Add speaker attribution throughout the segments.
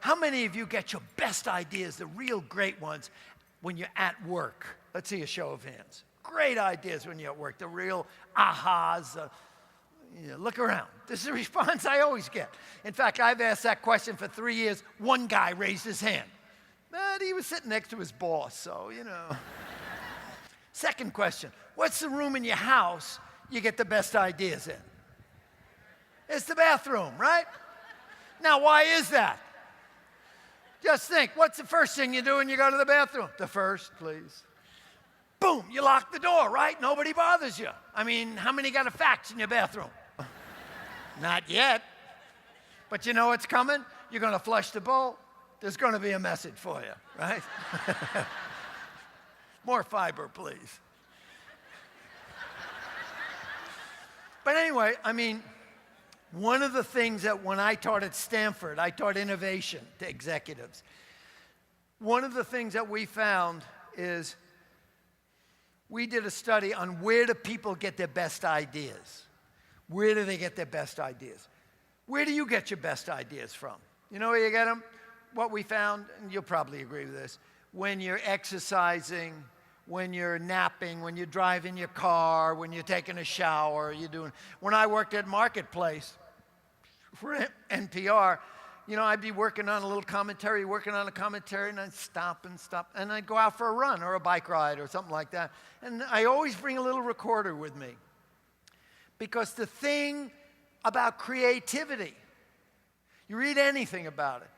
Speaker 1: How many of you get your best ideas, the real great ones, when you're at work? Let's see a show of hands. Great ideas when you're at work, the real ahas. Look around. This is the response I always get. In fact, I've asked that question for 3 years. One guy raised his hand. But he was sitting next to his boss, so. Second question, what's the room in your house you get the best ideas in? It's the bathroom, right? Now, why is that? Just think, what's the first thing you do when you go to the bathroom? The first, please. Boom, you lock the door, right? Nobody bothers you. I mean, how many got a fax in your bathroom? Not yet. But you know what's coming? You're going to flush the bowl. There's going to be a message for you, right? More fiber, please. But anyway, I mean, one of the things that when I taught at Stanford, I taught innovation to executives. One of the things that we found is we did a study on where do people get their best ideas. Where do they get their best ideas? Where do you get your best ideas from? You know where you get them? What we found, and you'll probably agree with this, when you're exercising, when you're napping, when you're driving your car, when you're taking a shower, when I worked at Marketplace for NPR, I'd be working on a little commentary, and I'd stop, and I'd go out for a run or a bike ride or something like that. And I always bring a little recorder with me. Because the thing about creativity, you read anything about it,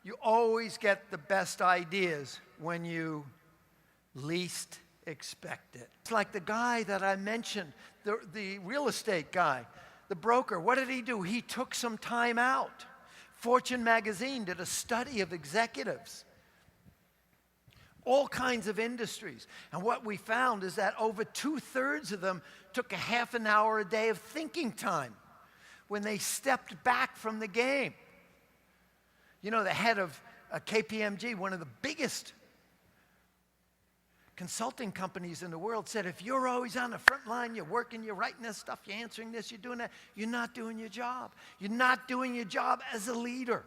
Speaker 1: you always get the best ideas when you least expect it. It's like the guy that I mentioned, the real estate guy, the broker. What did he do? He took some time out. Fortune magazine did a study of executives, all kinds of industries. And what we found is that over 2/3 of them took a half an hour a day of thinking time when they stepped back from the game. The head of KPMG, one of the biggest consulting companies in the world, said, if you're always on the front line, you're working, you're writing this stuff, you're answering this, you're doing that, you're not doing your job. You're not doing your job as a leader.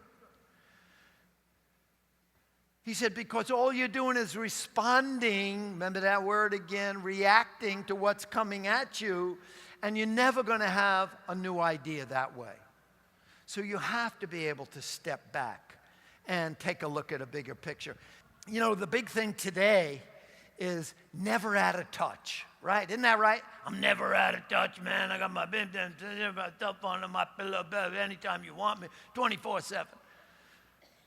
Speaker 1: He said, because all you're doing is responding, remember that word again, reacting to what's coming at you, and you're never going to have a new idea that way. So you have to be able to step back and take a look at a bigger picture. The big thing today is never out of touch, right? Isn't that right? I'm never out of touch, man. I got my stuff under my pillow anytime you want me, 24/7.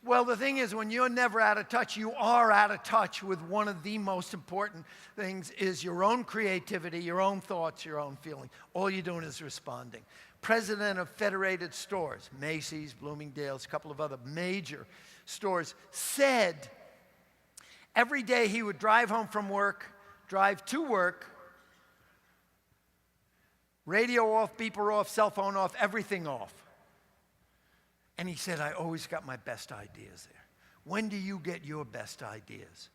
Speaker 1: Well, the thing is, when you're never out of touch, you are out of touch with one of the most important things is your own creativity, your own thoughts, your own feeling. All you're doing is responding. President of Federated Stores, Macy's, Bloomingdale's, a couple of other major stores, said every day he would drive home from work, drive to work, radio off, beeper off, cell phone off, everything off. And he said, I always got my best ideas there. When do you get your best ideas?